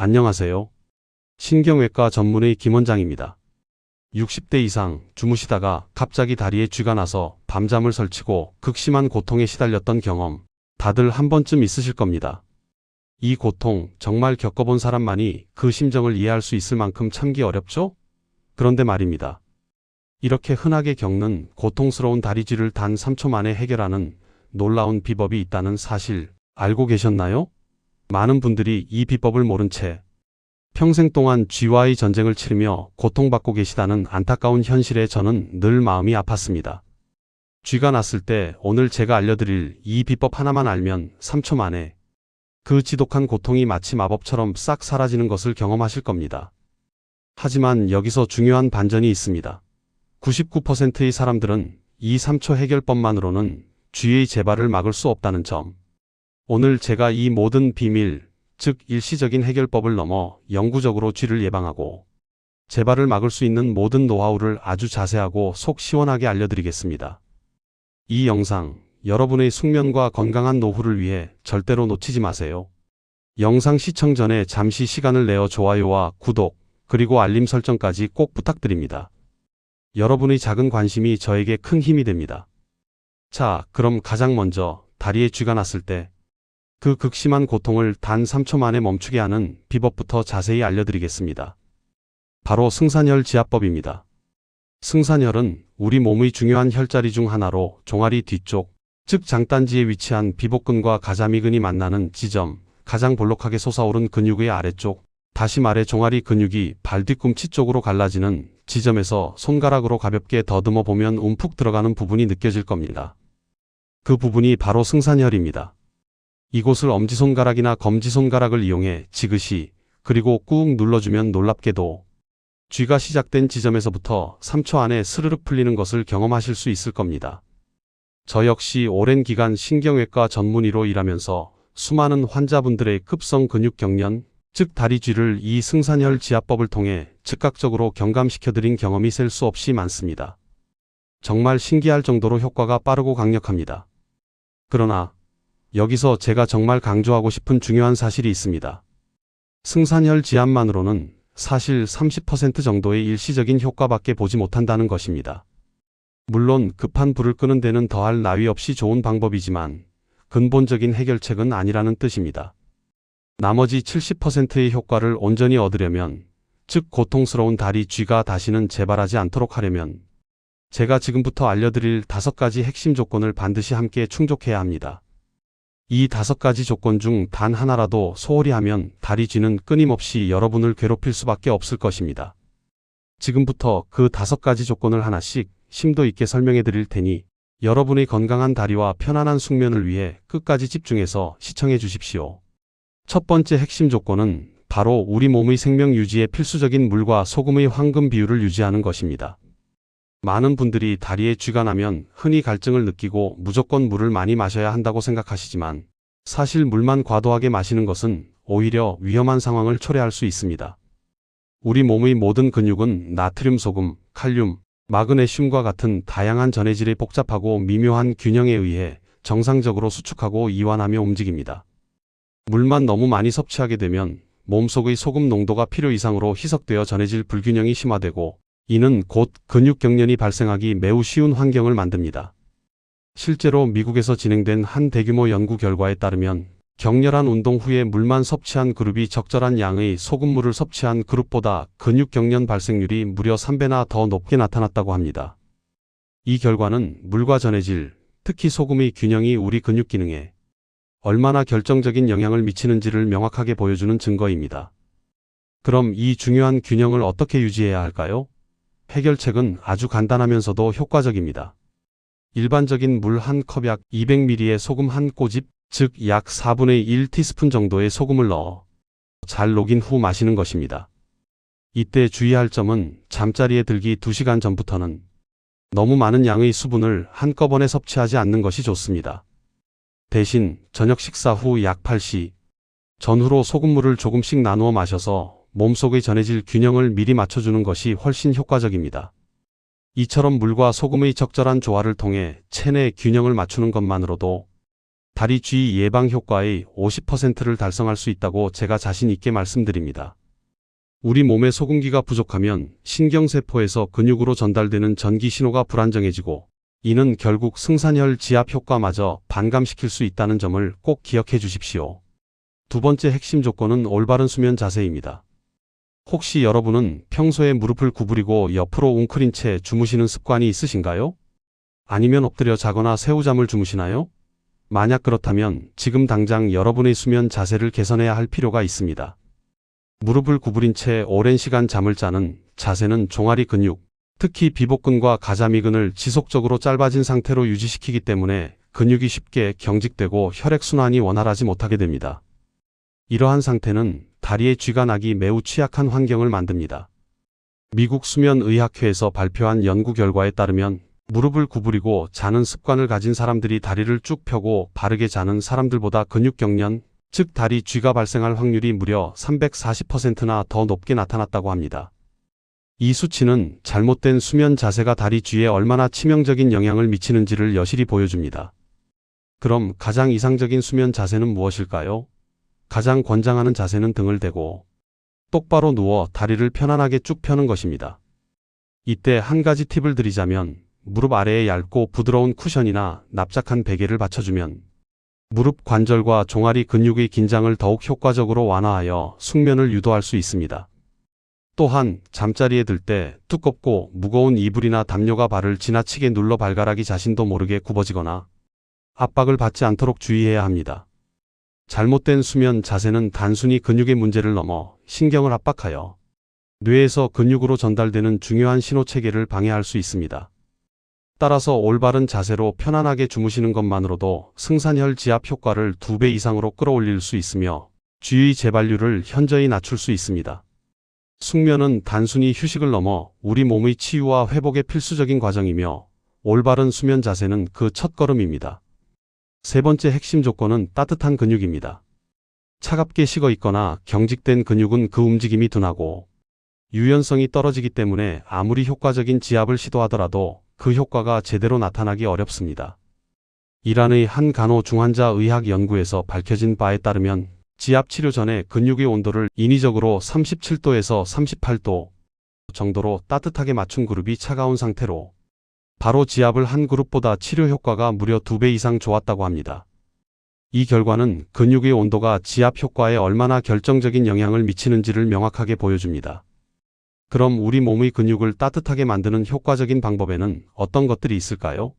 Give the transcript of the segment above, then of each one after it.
안녕하세요. 신경외과 전문의 김원장입니다. 60대 이상 주무시다가 갑자기 다리에 쥐가 나서 밤잠을 설치고 극심한 고통에 시달렸던 경험 다들 한 번쯤 있으실 겁니다. 이 고통 정말 겪어본 사람만이 그 심정을 이해할 수 있을 만큼 참기 어렵죠? 그런데 말입니다. 이렇게 흔하게 겪는 고통스러운 다리쥐를 단 3초 만에 해결하는 놀라운 비법이 있다는 사실 알고 계셨나요? 많은 분들이 이 비법을 모른 채 평생 동안 쥐와의 전쟁을 치르며 고통받고 계시다는 안타까운 현실에 저는 늘 마음이 아팠습니다. 쥐가 났을 때 오늘 제가 알려드릴 이 비법 하나만 알면 3초 만에 그 지독한 고통이 마치 마법처럼 싹 사라지는 것을 경험하실 겁니다. 하지만 여기서 중요한 반전이 있습니다. 99%의 사람들은 이 3초 해결법만으로는 쥐의 재발을 막을 수 없다는 점. 오늘 제가 이 모든 비밀, 즉 일시적인 해결법을 넘어 영구적으로 쥐를 예방하고 재발을 막을 수 있는 모든 노하우를 아주 자세하고 속 시원하게 알려드리겠습니다. 이 영상, 여러분의 숙면과 건강한 노후를 위해 절대로 놓치지 마세요. 영상 시청 전에 잠시 시간을 내어 좋아요와 구독, 그리고 알림 설정까지 꼭 부탁드립니다. 여러분의 작은 관심이 저에게 큰 힘이 됩니다. 자, 그럼 가장 먼저 다리에 쥐가 났을 때 그 극심한 고통을 단 3초 만에 멈추게 하는 비법부터 자세히 알려드리겠습니다. 바로 승산혈 지압법입니다. 승산혈은 우리 몸의 중요한 혈자리 중 하나로 종아리 뒤쪽, 즉 장단지에 위치한 비복근과 가자미근이 만나는 지점, 가장 볼록하게 솟아오른 근육의 아래쪽, 다시 말해 종아리 근육이 발 뒤꿈치 쪽으로 갈라지는 지점에서 손가락으로 가볍게 더듬어 보면 움푹 들어가는 부분이 느껴질 겁니다. 그 부분이 바로 승산혈입니다. 이곳을 엄지손가락이나 검지손가락을 이용해 지그시 그리고 꾹 눌러주면 놀랍게도 쥐가 시작된 지점에서부터 3초 안에 스르륵 풀리는 것을 경험하실 수 있을 겁니다. 저 역시 오랜 기간 신경외과 전문의로 일하면서 수많은 환자분들의 급성 근육 경련, 즉 다리쥐를 이 승산혈 지압법을 통해 즉각적으로 경감시켜드린 경험이 셀 수 없이 많습니다. 정말 신기할 정도로 효과가 빠르고 강력합니다. 그러나 여기서 제가 정말 강조하고 싶은 중요한 사실이 있습니다. 승산혈 지압만으로는 사실 30% 정도의 일시적인 효과밖에 보지 못한다는 것입니다. 물론 급한 불을 끄는 데는 더할 나위 없이 좋은 방법이지만 근본적인 해결책은 아니라는 뜻입니다. 나머지 70%의 효과를 온전히 얻으려면, 즉 고통스러운 다리 쥐가 다시는 재발하지 않도록 하려면 제가 지금부터 알려드릴 5가지 핵심 조건을 반드시 함께 충족해야 합니다. 이 5가지 조건 중 단 하나라도 소홀히 하면 다리 쥐는 끊임없이 여러분을 괴롭힐 수밖에 없을 것입니다. 지금부터 그 5가지 조건을 하나씩 심도 있게 설명해 드릴 테니 여러분의 건강한 다리와 편안한 숙면을 위해 끝까지 집중해서 시청해 주십시오. 첫 번째 핵심 조건은 바로 우리 몸의 생명 유지에 필수적인 물과 소금의 황금 비율을 유지하는 것입니다. 많은 분들이 다리에 쥐가 나면 흔히 갈증을 느끼고 무조건 물을 많이 마셔야 한다고 생각하시지만 사실 물만 과도하게 마시는 것은 오히려 위험한 상황을 초래할 수 있습니다. 우리 몸의 모든 근육은 나트륨 소금, 칼륨, 마그네슘과 같은 다양한 전해질의 복잡하고 미묘한 균형에 의해 정상적으로 수축하고 이완하며 움직입니다. 물만 너무 많이 섭취하게 되면 몸속의 소금 농도가 필요 이상으로 희석되어 전해질 불균형이 심화되고 이는 곧 근육 경련이 발생하기 매우 쉬운 환경을 만듭니다. 실제로 미국에서 진행된 한 대규모 연구 결과에 따르면 격렬한 운동 후에 물만 섭취한 그룹이 적절한 양의 소금물을 섭취한 그룹보다 근육 경련 발생률이 무려 3배나 더 높게 나타났다고 합니다. 이 결과는 물과 전해질, 특히 소금의 균형이 우리 근육 기능에 얼마나 결정적인 영향을 미치는지를 명확하게 보여주는 증거입니다. 그럼 이 중요한 균형을 어떻게 유지해야 할까요? 해결책은 아주 간단하면서도 효과적입니다. 일반적인 물 한 컵 약 200ml에 소금 한 꼬집, 즉 약 4분의 1티스푼 정도의 소금을 넣어 잘 녹인 후 마시는 것입니다. 이때 주의할 점은 잠자리에 들기 2시간 전부터는 너무 많은 양의 수분을 한꺼번에 섭취하지 않는 것이 좋습니다. 대신 저녁 식사 후 약 8시 전후로 소금물을 조금씩 나누어 마셔서 몸속의 전해질 균형을 미리 맞춰주는 것이 훨씬 효과적입니다. 이처럼 물과 소금의 적절한 조화를 통해 체내 균형을 맞추는 것만으로도 다리 쥐 예방 효과의 50%를 달성할 수 있다고 제가 자신 있게 말씀드립니다. 우리 몸의 소금기가 부족하면 신경세포에서 근육으로 전달되는 전기 신호가 불안정해지고 이는 결국 승산혈 지압 효과마저 반감시킬 수 있다는 점을 꼭 기억해 주십시오. 두 번째 핵심 조건은 올바른 수면 자세입니다. 혹시 여러분은 평소에 무릎을 구부리고 옆으로 웅크린 채 주무시는 습관이 있으신가요? 아니면 엎드려 자거나 새우잠을 주무시나요? 만약 그렇다면 지금 당장 여러분의 수면 자세를 개선해야 할 필요가 있습니다. 무릎을 구부린 채 오랜 시간 잠을 자는 자세는 종아리 근육, 특히 비복근과 가자미근을 지속적으로 짧아진 상태로 유지시키기 때문에 근육이 쉽게 경직되고 혈액순환이 원활하지 못하게 됩니다. 이러한 상태는 다리에 쥐가 나기 매우 취약한 환경을 만듭니다. 미국 수면의학회에서 발표한 연구 결과에 따르면 무릎을 구부리고 자는 습관을 가진 사람들이 다리를 쭉 펴고 바르게 자는 사람들보다 근육경련, 즉 다리 쥐가 발생할 확률이 무려 340%나 더 높게 나타났다고 합니다. 이 수치는 잘못된 수면 자세가 다리 쥐에 얼마나 치명적인 영향을 미치는지를 여실히 보여줍니다. 그럼 가장 이상적인 수면 자세는 무엇일까요? 가장 권장하는 자세는 등을 대고 똑바로 누워 다리를 편안하게 쭉 펴는 것입니다. 이때 한 가지 팁을 드리자면 무릎 아래에 얇고 부드러운 쿠션이나 납작한 베개를 받쳐주면 무릎 관절과 종아리 근육의 긴장을 더욱 효과적으로 완화하여 숙면을 유도할 수 있습니다. 또한 잠자리에 들 때 두껍고 무거운 이불이나 담요가 발을 지나치게 눌러 발가락이 자신도 모르게 굽어지거나 압박을 받지 않도록 주의해야 합니다. 잘못된 수면 자세는 단순히 근육의 문제를 넘어 신경을 압박하여 뇌에서 근육으로 전달되는 중요한 신호체계를 방해할 수 있습니다. 따라서 올바른 자세로 편안하게 주무시는 것만으로도 승산혈 지압 효과를 2배 이상으로 끌어올릴 수 있으며 쥐의 재발률을 현저히 낮출 수 있습니다. 숙면은 단순히 휴식을 넘어 우리 몸의 치유와 회복의 필수적인 과정이며 올바른 수면 자세는 그 첫걸음입니다. 세 번째 핵심 조건은 따뜻한 근육입니다. 차갑게 식어 있거나 경직된 근육은 그 움직임이 둔하고 유연성이 떨어지기 때문에 아무리 효과적인 지압을 시도하더라도 그 효과가 제대로 나타나기 어렵습니다. 이란의 한 간호 중환자 의학 연구에서 밝혀진 바에 따르면 지압 치료 전에 근육의 온도를 인위적으로 37도에서 38도 정도로 따뜻하게 맞춘 그룹이 차가운 상태로 바로 지압을 한 그룹보다 치료 효과가 무려 2배 이상 좋았다고 합니다. 이 결과는 근육의 온도가 지압 효과에 얼마나 결정적인 영향을 미치는지를 명확하게 보여줍니다. 그럼 우리 몸의 근육을 따뜻하게 만드는 효과적인 방법에는 어떤 것들이 있을까요?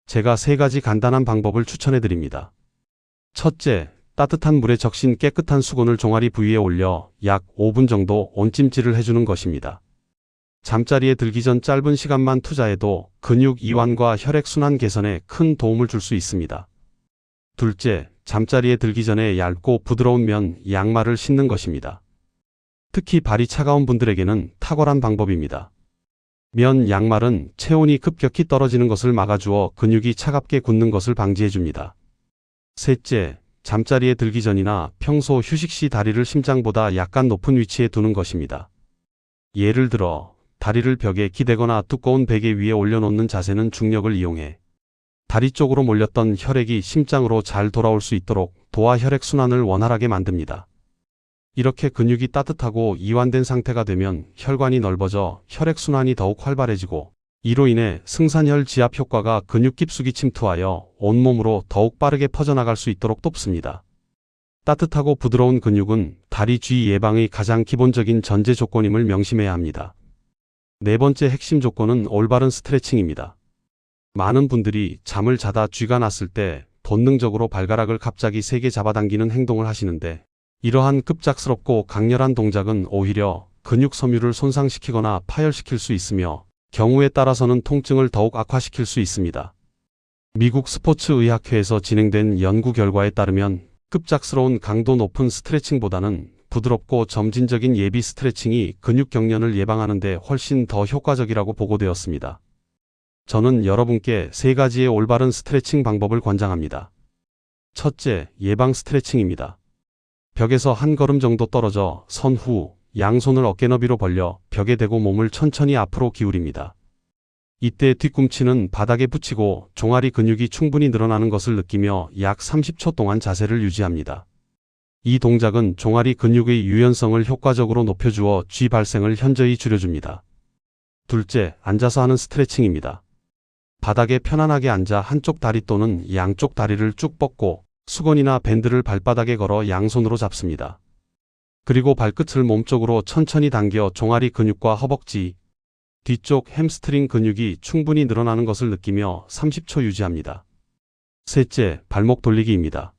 제가 3가지 간단한 방법을 추천해 드립니다. 첫째, 따뜻한 물에 적신 깨끗한 수건을 종아리 부위에 올려 약 5분 정도 온찜질을 해주는 것입니다. 잠자리에 들기 전 짧은 시간만 투자해도 근육 이완과 혈액순환 개선에 큰 도움을 줄 수 있습니다. 둘째, 잠자리에 들기 전에 얇고 부드러운 면, 양말을 신는 것입니다. 특히 발이 차가운 분들에게는 탁월한 방법입니다. 면 양말은 체온이 급격히 떨어지는 것을 막아주어 근육이 차갑게 굳는 것을 방지해줍니다. 셋째, 잠자리에 들기 전이나 평소 휴식 시 다리를 심장보다 약간 높은 위치에 두는 것입니다. 예를 들어 다리를 벽에 기대거나 두꺼운 베개 위에 올려놓는 자세는 중력을 이용해 다리 쪽으로 몰렸던 혈액이 심장으로 잘 돌아올 수 있도록 도와 혈액순환을 원활하게 만듭니다. 이렇게 근육이 따뜻하고 이완된 상태가 되면 혈관이 넓어져 혈액순환이 더욱 활발해지고 이로 인해 승산혈 지압 효과가 근육 깊숙이 침투하여 온몸으로 더욱 빠르게 퍼져나갈 수 있도록 돕습니다. 따뜻하고 부드러운 근육은 다리 쥐 예방의 가장 기본적인 전제 조건임을 명심해야 합니다. 네 번째 핵심 조건은 올바른 스트레칭입니다. 많은 분들이 잠을 자다 쥐가 났을 때 본능적으로 발가락을 갑자기 세게 잡아당기는 행동을 하시는데 이러한 급작스럽고 강렬한 동작은 오히려 근육 섬유를 손상시키거나 파열시킬 수 있으며 경우에 따라서는 통증을 더욱 악화시킬 수 있습니다. 미국 스포츠의학회에서 진행된 연구 결과에 따르면 급작스러운 강도 높은 스트레칭보다는 부드럽고 점진적인 예비 스트레칭이 근육 경련을 예방하는 데 훨씬 더 효과적이라고 보고되었습니다. 저는 여러분께 3가지의 올바른 스트레칭 방법을 권장합니다. 첫째, 예방 스트레칭입니다. 벽에서 한 걸음 정도 떨어져 선 후 양손을 어깨 너비로 벌려 벽에 대고 몸을 천천히 앞으로 기울입니다. 이때 뒤꿈치는 바닥에 붙이고 종아리 근육이 충분히 늘어나는 것을 느끼며 약 30초 동안 자세를 유지합니다. 이 동작은 종아리 근육의 유연성을 효과적으로 높여주어 쥐 발생을 현저히 줄여줍니다. 둘째, 앉아서 하는 스트레칭입니다. 바닥에 편안하게 앉아 한쪽 다리 또는 양쪽 다리를 쭉 뻗고 수건이나 밴드를 발바닥에 걸어 양손으로 잡습니다. 그리고 발끝을 몸쪽으로 천천히 당겨 종아리 근육과 허벅지, 뒤쪽 햄스트링 근육이 충분히 늘어나는 것을 느끼며 30초 유지합니다. 셋째, 발목 돌리기입니다.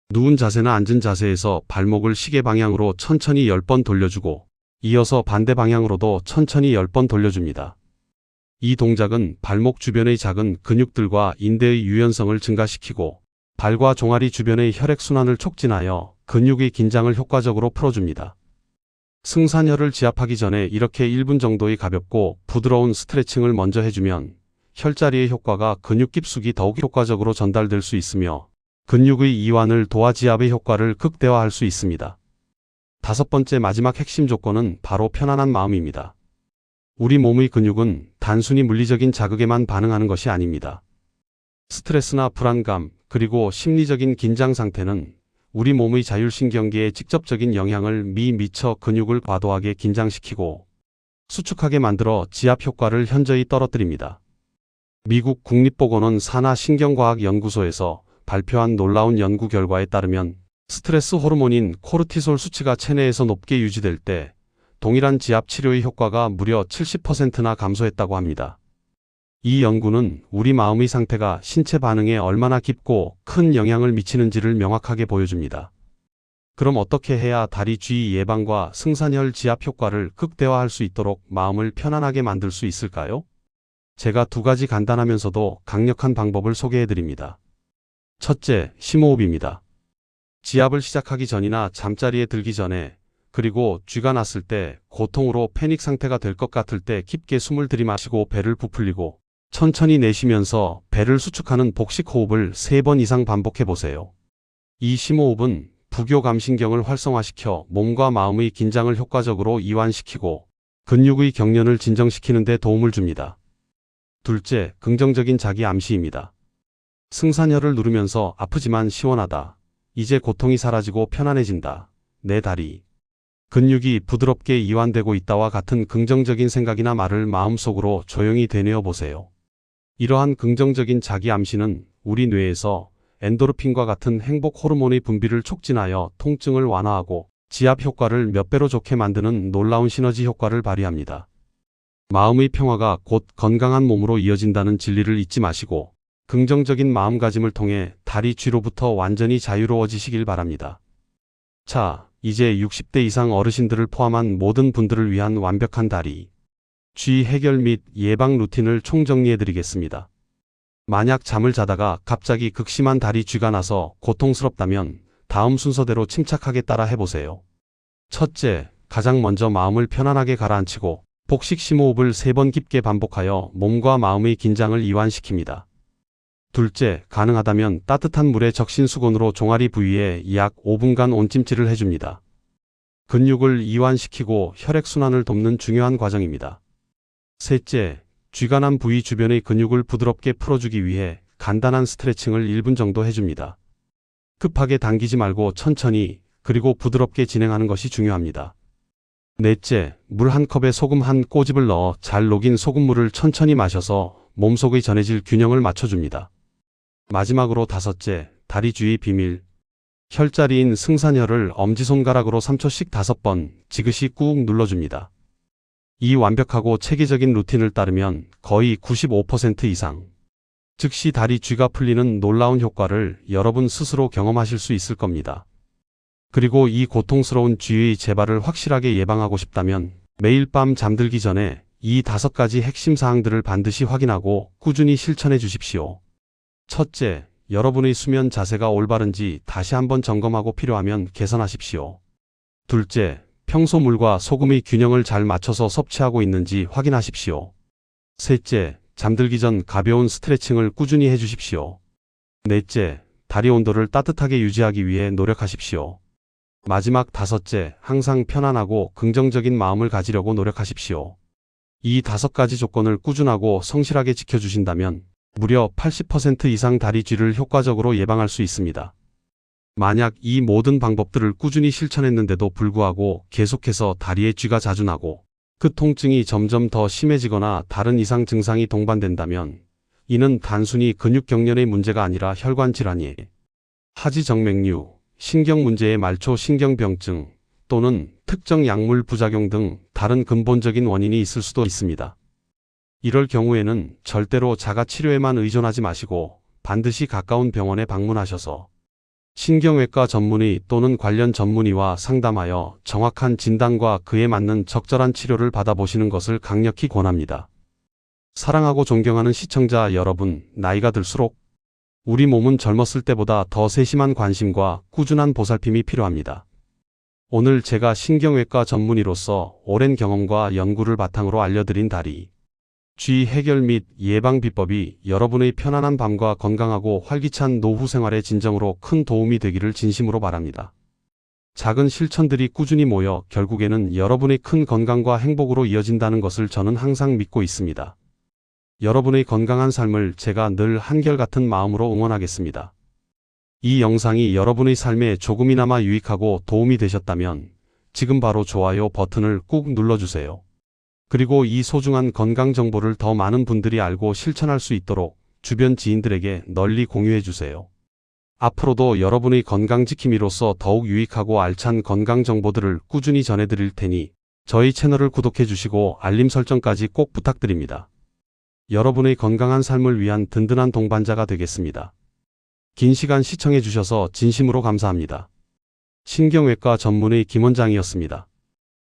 누운 자세나 앉은 자세에서 발목을 시계 방향으로 천천히 10번 돌려주고 이어서 반대 방향으로도 천천히 10번 돌려줍니다. 이 동작은 발목 주변의 작은 근육들과 인대의 유연성을 증가시키고 발과 종아리 주변의 혈액순환을 촉진하여 근육의 긴장을 효과적으로 풀어줍니다. 승산혈을 지압하기 전에 이렇게 1분 정도의 가볍고 부드러운 스트레칭을 먼저 해주면 혈자리의 효과가 근육 깊숙이 더욱 효과적으로 전달될 수 있으며 근육의 이완을 도와 지압의 효과를 극대화할 수 있습니다. 다섯 번째 마지막 핵심 조건은 바로 편안한 마음입니다. 우리 몸의 근육은 단순히 물리적인 자극에만 반응하는 것이 아닙니다. 스트레스나 불안감, 그리고 심리적인 긴장 상태는 우리 몸의 자율신경계에 직접적인 영향을 미쳐 근육을 과도하게 긴장시키고 수축하게 만들어 지압 효과를 현저히 떨어뜨립니다. 미국 국립보건원 산하신경과학연구소에서 발표한 놀라운 연구 결과에 따르면 스트레스 호르몬인 코르티솔 수치가 체내에서 높게 유지될 때 동일한 지압 치료의 효과가 무려 70%나 감소했다고 합니다. 이 연구는 우리 마음의 상태가 신체 반응에 얼마나 깊고 큰 영향을 미치는지를 명확하게 보여줍니다. 그럼 어떻게 해야 다리 쥐 예방과 승산혈 지압 효과를 극대화할 수 있도록 마음을 편안하게 만들 수 있을까요? 제가 두 가지 간단하면서도 강력한 방법을 소개해드립니다. 첫째, 심호흡입니다. 지압을 시작하기 전이나 잠자리에 들기 전에, 그리고 쥐가 났을 때, 고통으로 패닉 상태가 될 것 같을 때 깊게 숨을 들이마시고 배를 부풀리고 천천히 내쉬면서 배를 수축하는 복식 호흡을 3번 이상 반복해 보세요. 이 심호흡은 부교감신경을 활성화시켜 몸과 마음의 긴장을 효과적으로 이완시키고 근육의 경련을 진정시키는 데 도움을 줍니다. 둘째, 긍정적인 자기 암시입니다. 승산혈을 누르면서 아프지만 시원하다. 이제 고통이 사라지고 편안해진다. 내 다리, 근육이 부드럽게 이완되고 있다와 같은 긍정적인 생각이나 말을 마음속으로 조용히 되뇌어 보세요. 이러한 긍정적인 자기 암시는 우리 뇌에서 엔도르핀과 같은 행복 호르몬의 분비를 촉진하여 통증을 완화하고 지압 효과를 몇 배로 좋게 만드는 놀라운 시너지 효과를 발휘합니다. 마음의 평화가 곧 건강한 몸으로 이어진다는 진리를 잊지 마시고 긍정적인 마음가짐을 통해 다리 쥐로부터 완전히 자유로워지시길 바랍니다. 자, 이제 60대 이상 어르신들을 포함한 모든 분들을 위한 완벽한 다리 쥐 해결 및 예방 루틴을 총정리해드리겠습니다. 만약 잠을 자다가 갑자기 극심한 다리 쥐가 나서 고통스럽다면 다음 순서대로 침착하게 따라 해보세요. 첫째, 가장 먼저 마음을 편안하게 가라앉히고 복식 심호흡을 3번 깊게 반복하여 몸과 마음의 긴장을 이완시킵니다. 둘째, 가능하다면 따뜻한 물에 적신 수건으로 종아리 부위에 약 5분간 온찜질을 해줍니다. 근육을 이완시키고 혈액순환을 돕는 중요한 과정입니다. 셋째, 쥐가 난 부위 주변의 근육을 부드럽게 풀어주기 위해 간단한 스트레칭을 1분 정도 해줍니다. 급하게 당기지 말고 천천히 그리고 부드럽게 진행하는 것이 중요합니다. 넷째, 물 한 컵에 소금 한 꼬집을 넣어 잘 녹인 소금물을 천천히 마셔서 몸속의 전해질 균형을 맞춰줍니다. 마지막으로 다섯째, 다리 쥐의 비밀. 혈자리인 승산혈을 엄지손가락으로 3초씩 5번 지그시 꾹 눌러줍니다. 이 완벽하고 체계적인 루틴을 따르면 거의 95% 이상 즉시 다리 쥐가 풀리는 놀라운 효과를 여러분 스스로 경험하실 수 있을 겁니다. 그리고 이 고통스러운 쥐의 재발을 확실하게 예방하고 싶다면 매일 밤 잠들기 전에 이 5가지 핵심 사항들을 반드시 확인하고 꾸준히 실천해 주십시오. 첫째, 여러분의 수면 자세가 올바른지 다시 한번 점검하고 필요하면 개선하십시오. 둘째, 평소 물과 소금의 균형을 잘 맞춰서 섭취하고 있는지 확인하십시오. 셋째, 잠들기 전 가벼운 스트레칭을 꾸준히 해주십시오. 넷째, 다리 온도를 따뜻하게 유지하기 위해 노력하십시오. 마지막 다섯째, 항상 편안하고 긍정적인 마음을 가지려고 노력하십시오. 이 5가지 조건을 꾸준하고 성실하게 지켜주신다면 무려 80% 이상 다리 쥐를 효과적으로 예방할 수 있습니다. 만약 이 모든 방법들을 꾸준히 실천했는데도 불구하고 계속해서 다리에 쥐가 자주 나고 그 통증이 점점 더 심해지거나 다른 이상 증상이 동반된다면 이는 단순히 근육경련의 문제가 아니라 혈관 질환이에요. 하지정맥류, 신경문제의 말초 신경병증 또는 특정 약물 부작용 등 다른 근본적인 원인이 있을 수도 있습니다. 이럴 경우에는 절대로 자가치료에만 의존하지 마시고 반드시 가까운 병원에 방문하셔서 신경외과 전문의 또는 관련 전문의와 상담하여 정확한 진단과 그에 맞는 적절한 치료를 받아보시는 것을 강력히 권합니다. 사랑하고 존경하는 시청자 여러분, 나이가 들수록 우리 몸은 젊었을 때보다 더 세심한 관심과 꾸준한 보살핌이 필요합니다. 오늘 제가 신경외과 전문의로서 오랜 경험과 연구를 바탕으로 알려드린 다리 쥐 해결 및 예방 비법이 여러분의 편안한 밤과 건강하고 활기찬 노후 생활의 진정으로 큰 도움이 되기를 진심으로 바랍니다. 작은 실천들이 꾸준히 모여 결국에는 여러분의 큰 건강과 행복으로 이어진다는 것을 저는 항상 믿고 있습니다. 여러분의 건강한 삶을 제가 늘 한결같은 마음으로 응원하겠습니다. 이 영상이 여러분의 삶에 조금이나마 유익하고 도움이 되셨다면 지금 바로 좋아요 버튼을 꾹 눌러주세요. 그리고 이 소중한 건강 정보를 더 많은 분들이 알고 실천할 수 있도록 주변 지인들에게 널리 공유해 주세요. 앞으로도 여러분의 건강지킴이로서 더욱 유익하고 알찬 건강 정보들을 꾸준히 전해드릴 테니 저희 채널을 구독해 주시고 알림 설정까지 꼭 부탁드립니다. 여러분의 건강한 삶을 위한 든든한 동반자가 되겠습니다. 긴 시간 시청해 주셔서 진심으로 감사합니다. 신경외과 전문의 김원장이었습니다.